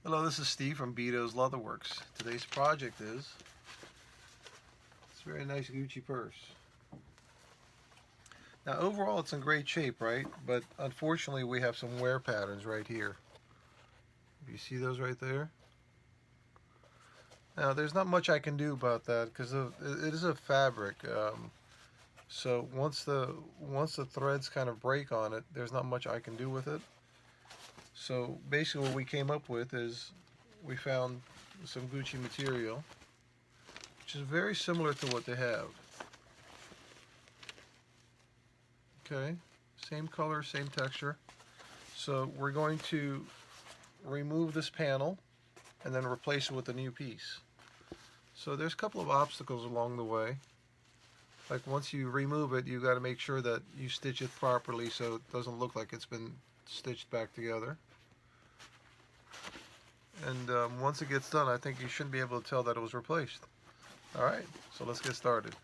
Hello, this is Steve from Beto's Leatherworks. Today's project is this very nice Gucci purse. Now overall it's in great shape, right? But unfortunately we have some wear patterns right here. You see those right there? Now there's not much I can do about that because it is a fabric. So once the threads kind of break on it, there's not much I can do with it. So basically what we came up with is we found some Gucci material, which is very similar to what they have. Okay, same color, same texture. So we're going to remove this panel and then replace it with a new piece. So there's a couple of obstacles along the way. Like once you remove it, you got to make sure that you stitch it properly so it doesn't look like it's been stitched back together. And once it gets done, I think you shouldn't be able to tell that it was replaced. Alright, so let's get started.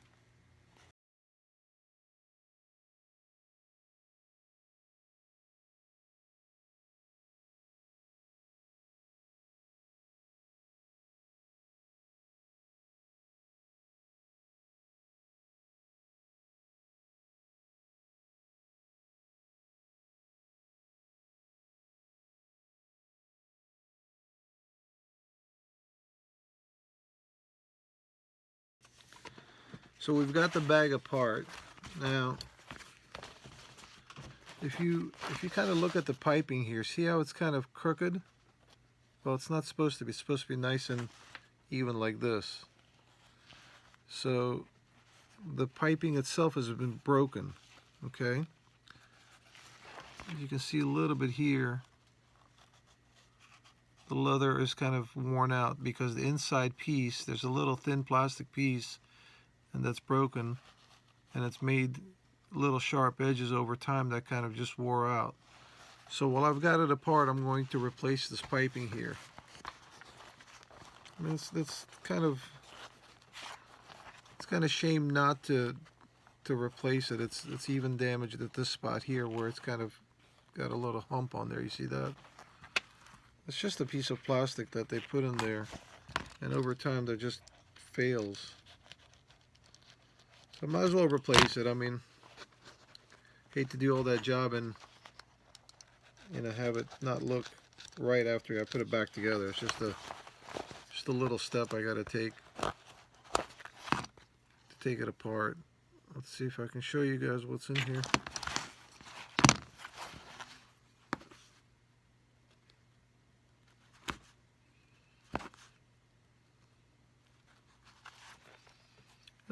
So we've got the bag apart. Now, if you kind of look at the piping here, see how it's kind of crooked? Well, it's not supposed to be. It's supposed to be nice and even like this. So the piping itself has been broken, okay? As you can see a little bit here, the leather is kind of worn out because the inside piece, there's a little thin plastic piece, and that's broken, and it's made little sharp edges over time that kind of just wore out. So while I've got it apart, I'm going to replace this piping here. I mean, it's kind of shame not to replace it. It's even damaged at this spot here where it's kind of got a little hump on there. You see that? It's just a piece of plastic that they put in there, and over time that just fails. So I might as well replace it. I mean, hate to do all that job and have it not look right after I put it back together. It's just a little step I got to take it apart. Let's see if I can show you guys what's in here.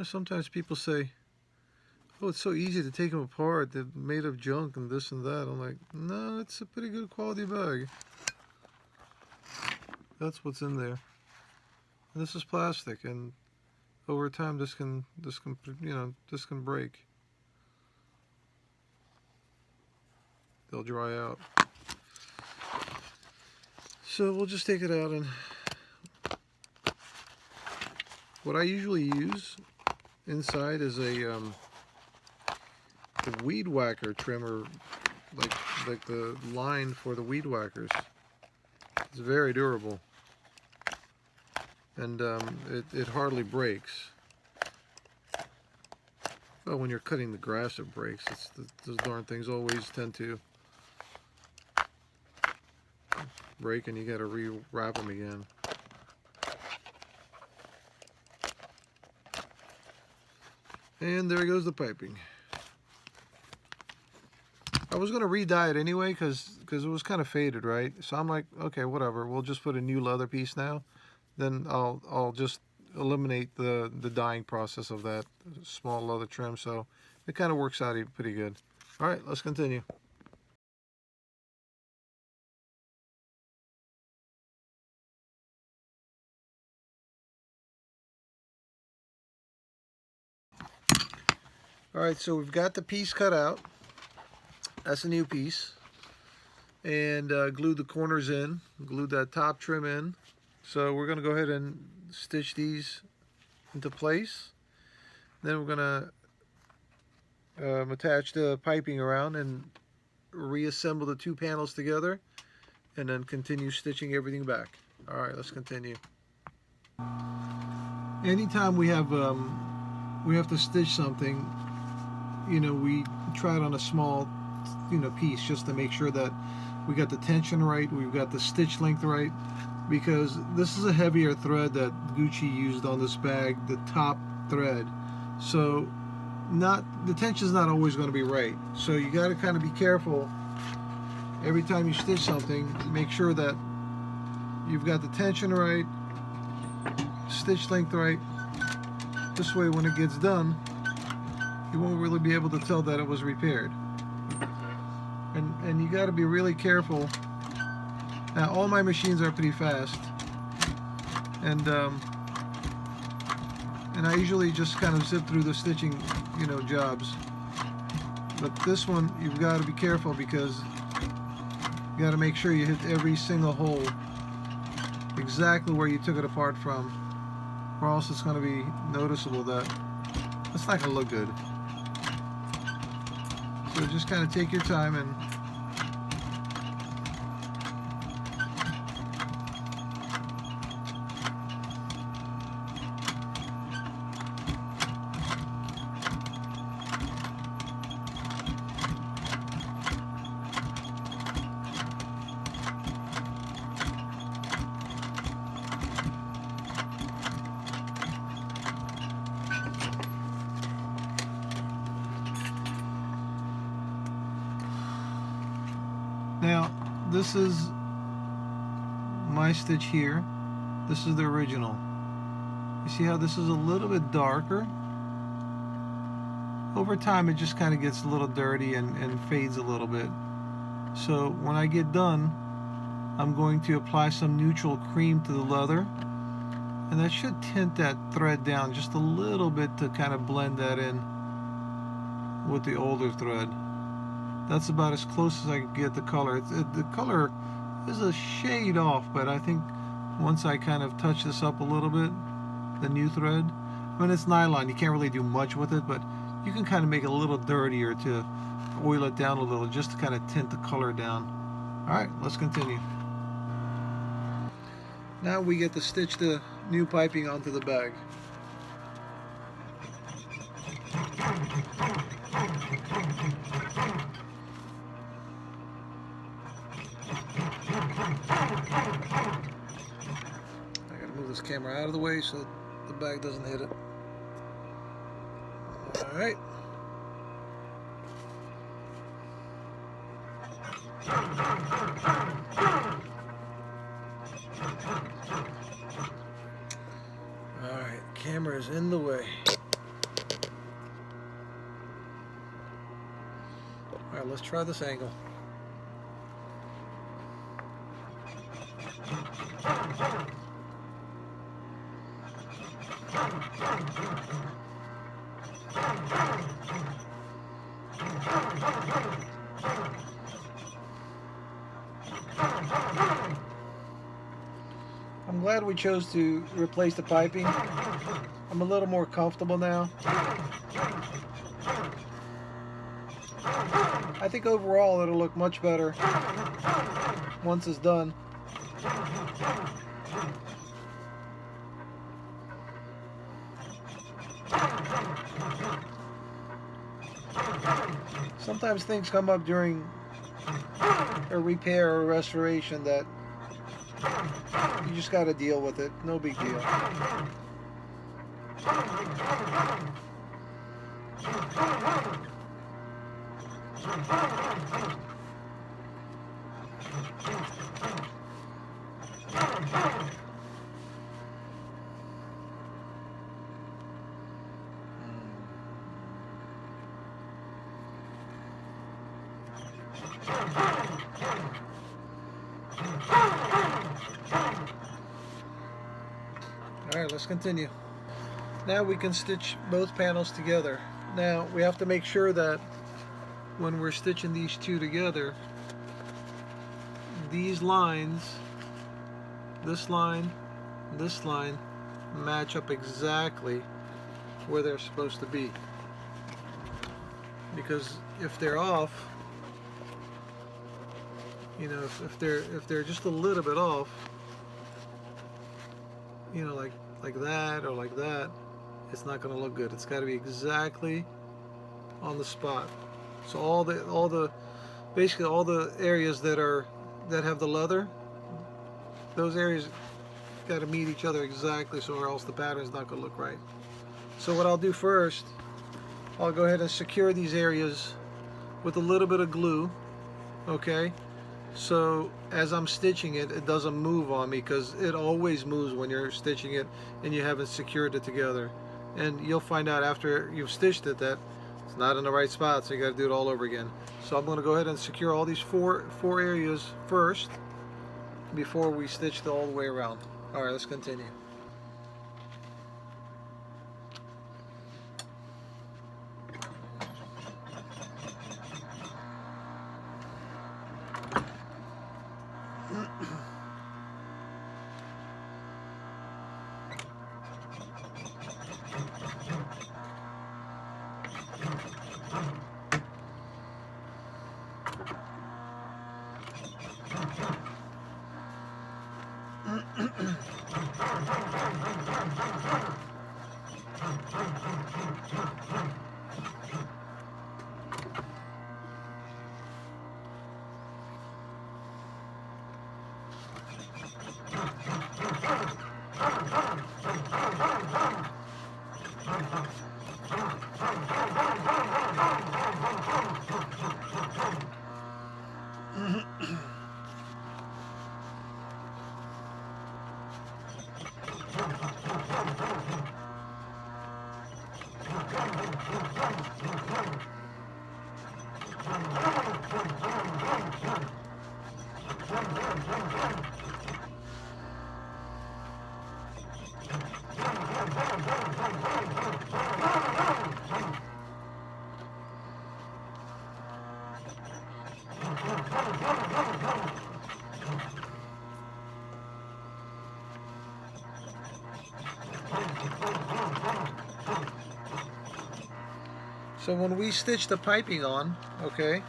Sometimes people say, oh, it's so easy to take them apart. They're made of junk and this and that. I'm like, no, it's a pretty good quality bag. That's what's in there. And this is plastic, and over time this can break. They'll dry out. So we'll just take it out, and what I usually use inside is a weed whacker trimmer, like the line for the weed whackers. It's very durable, and it hardly breaks. Well, when you're cutting the grass, it breaks. Those darn things always tend to break, and you got to re-wrap them again. And there goes the piping. I was going to re-dye it anyway because it was kind of faded, right? So I'm like, okay, whatever. We'll just put a new leather piece now. Then I'll just eliminate the dyeing process of that small leather trim. So it kind of works out pretty good. All right, let's continue. All right, so we've got the piece cut out. That's a new piece. And glued the corners in, glued that top trim in. So we're going to go ahead and stitch these into place. Then we're going to attach the piping around and reassemble the two panels together and then continue stitching everything back. All right, let's continue. Anytime we have to stitch something, you know, we try it on a small, you know, piece just to make sure that we got the tension right, we've got the stitch length right, because this is a heavier thread that Gucci used on this bag, the top thread. So the tension's not always going to be right. So you got to kind of be careful every time you stitch something. Make sure that you've got the tension right, stitch length right. This way, when it gets done, you won't really be able to tell that it was repaired. And you got to be really careful. Now, all my machines are pretty fast, and I usually just kind of zip through the stitching, you know, jobs. But this one, you've got to be careful, because you got to make sure you hit every single hole exactly where you took it apart from, or else it's going to be noticeable that it's not going to look good. So just kind of take your time and now, this is my stitch here. This is the original. You see how this is a little bit darker? Over time, it just kind of gets a little dirty and fades a little bit. So when I get done, I'm going to apply some neutral cream to the leather, and that should tint that thread down just a little bit to kind of blend that in with the older thread. That's about as close as I can get the color. The color is a shade off, but I think once I kind of touch this up a little bit, the new thread, I mean, it's nylon, you can't really do much with it, but you can kind of make it a little dirtier to oil it down a little, just to kind of tint the color down. All right, let's continue. Now we get to stitch the new piping onto the bag. I gotta move this camera out of the way so the bag doesn't hit it. All right. All right, camera is in the way. All right, let's try this angle. I'm glad we chose to replace the piping. I'm a little more comfortable now. I think overall it'll look much better once it's done. Sometimes things come up during a repair or restoration that you just got to deal with it. No big deal. Alright, let's continue. Now we can stitch both panels together. Now we have to make sure that when we're stitching these two together, these lines, this line, match up exactly where they're supposed to be. Because if they're off, You know, if they're just a little bit off, you know, like that or like that, it's not going to look good. It's got to be exactly on the spot. So basically all the areas that have the leather, those areas got to meet each other exactly, so or else the pattern's not going to look right. So what I'll do first, I'll go ahead and secure these areas with a little bit of glue, okay? So as I'm stitching it, it doesn't move on me, because it always moves when you're stitching it and you haven't secured it together. And you'll find out after you've stitched it that it's not in the right spot, so you got to do it all over again. So I'm going to go ahead and secure all these four areas first before we stitch it all the way around. All right, let's continue. So when we stitch the piping on, okay,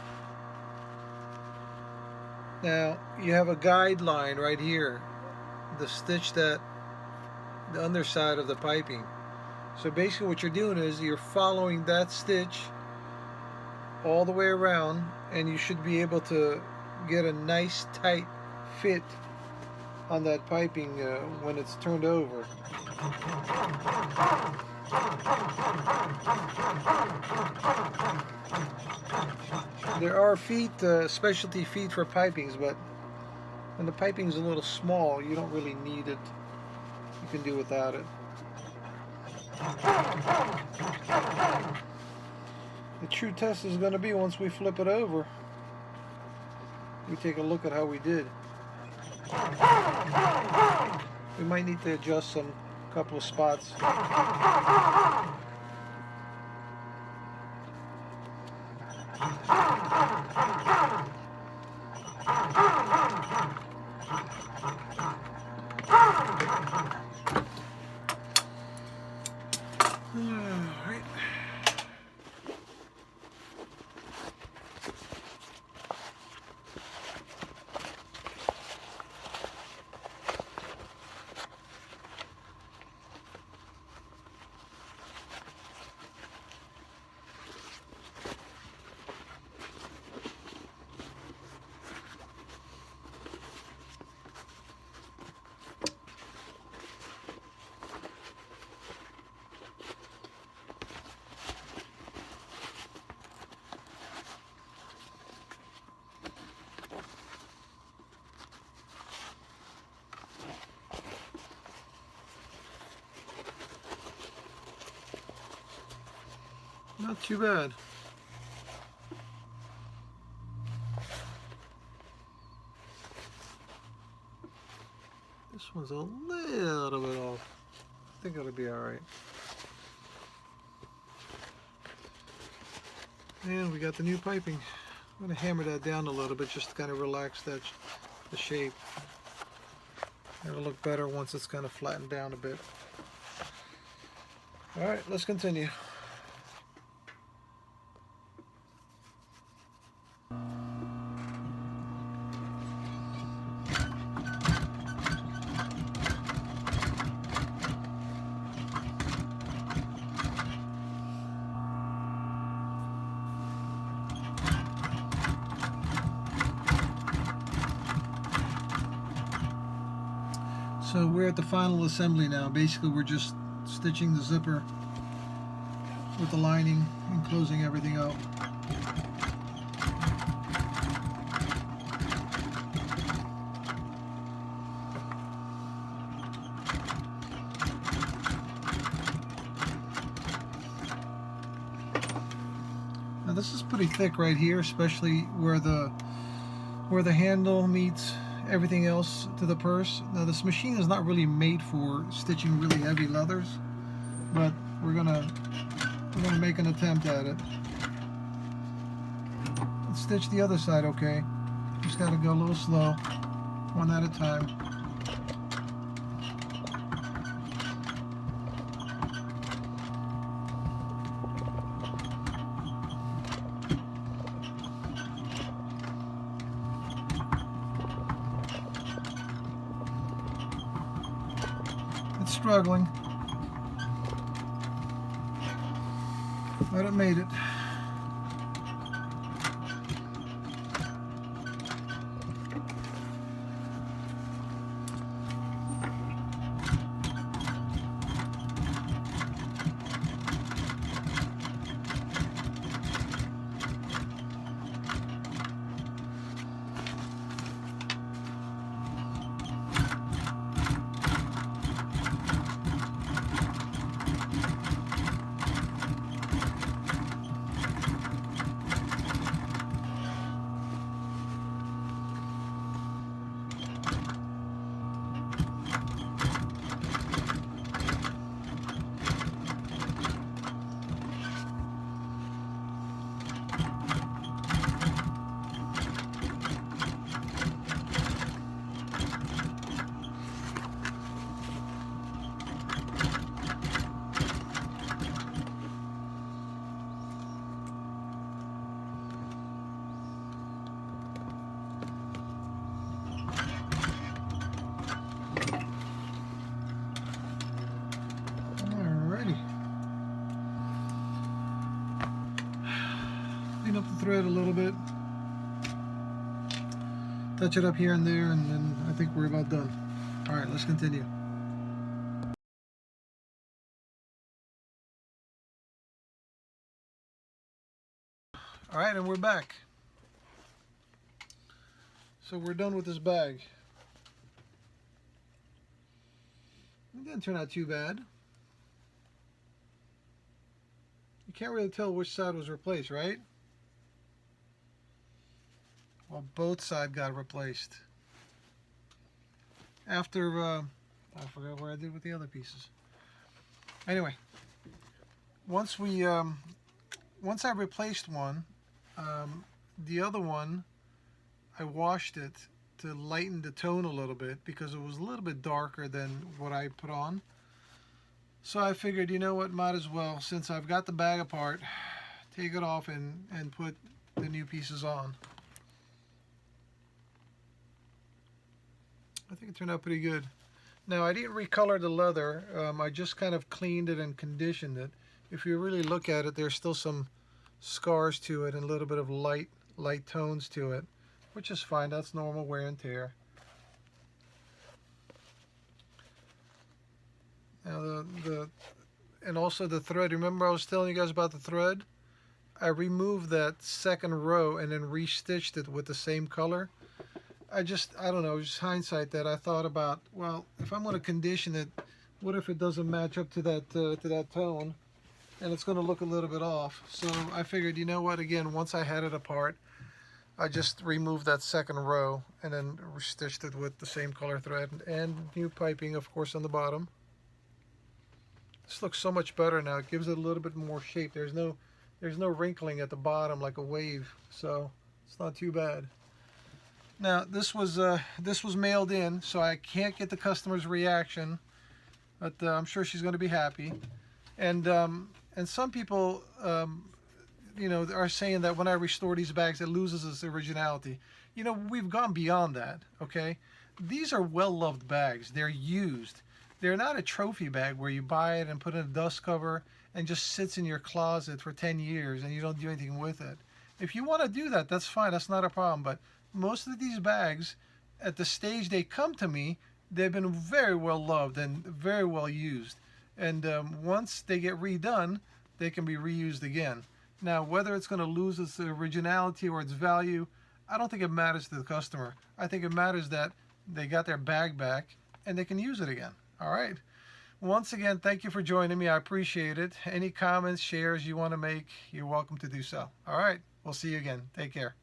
now you have a guideline right here, the stitch that the underside of the piping. So basically what you're doing is you're following that stitch all the way around, and you should be able to get a nice tight fit on that piping when it's turned over. There are feet, specialty feet for pipings, but when the piping is a little small, you don't really need it. You can do without it. The true test is going to be once we flip it over. We take a look at how we did. We might need to adjust some couple of spots. Alright. Not too bad. This one's a little bit off. I think it'll be alright. And we got the new piping. I'm going to hammer that down a little bit just to kind of relax the shape. It'll look better once it's kind of flattened down a bit. Alright, let's continue. So we're at the final assembly now. Basically, we're just stitching the zipper with the lining and closing everything up. Now this is pretty thick right here, especially where the handle meets everything else to the purse. Now this machine is not really made for stitching really heavy leathers, but we're gonna make an attempt at it. Let's stitch the other side, okay? Just gotta go a little slow, one at a time. It's struggling, but it made it. Clean up the thread a little bit, touch it up here and there, and then I think we're about done. Alright, let's continue. Alright, and we're back. So we're done with this bag. It didn't turn out too bad. You can't really tell which side was replaced, right? Well, both sides got replaced. After, I forgot what I did with the other pieces. Anyway, once I replaced one, the other one, I washed it to lighten the tone a little bit because it was a little bit darker than what I put on. So I figured, you know what, might as well, since I've got the bag apart, take it off and put the new pieces on. I think it turned out pretty good. Now, I didn't recolor the leather. I just kind of cleaned it and conditioned it. If you really look at it, there's still some scars to it and a little bit of light tones to it, which is fine. That's normal wear and tear. Now and also the thread. Remember I was telling you guys about the thread? I removed that second row and then restitched it with the same color. I don't know, just hindsight that I thought about, well, if I'm going to condition it, what if it doesn't match up to that tone, and it's going to look a little bit off. So I figured, you know what, again, once I had it apart, I just removed that second row and then stitched it with the same color thread and new piping, of course, on the bottom. This looks so much better now. It gives it a little bit more shape. There's no wrinkling at the bottom like a wave, so it's not too bad. Now this was mailed in, so I can't get the customer's reaction, but I'm sure she's going to be happy. And some people, you know, are saying that when I restore these bags, it loses its originality. You know, we've gone beyond that. Okay, these are well-loved bags. They're used. They're not a trophy bag where you buy it and put in a dust cover and just sits in your closet for 10 years and you don't do anything with it. If you want to do that, that's fine. That's not a problem. But most of these bags, at the stage they come to me, they've been very well loved and very well used. And once they get redone, they can be reused again. Now, whether it's going to lose its originality or its value, I don't think it matters to the customer. I think it matters that they got their bag back and they can use it again. All right. Once again, thank you for joining me. I appreciate it. Any comments, shares you want to make, you're welcome to do so. All right. We'll see you again. Take care.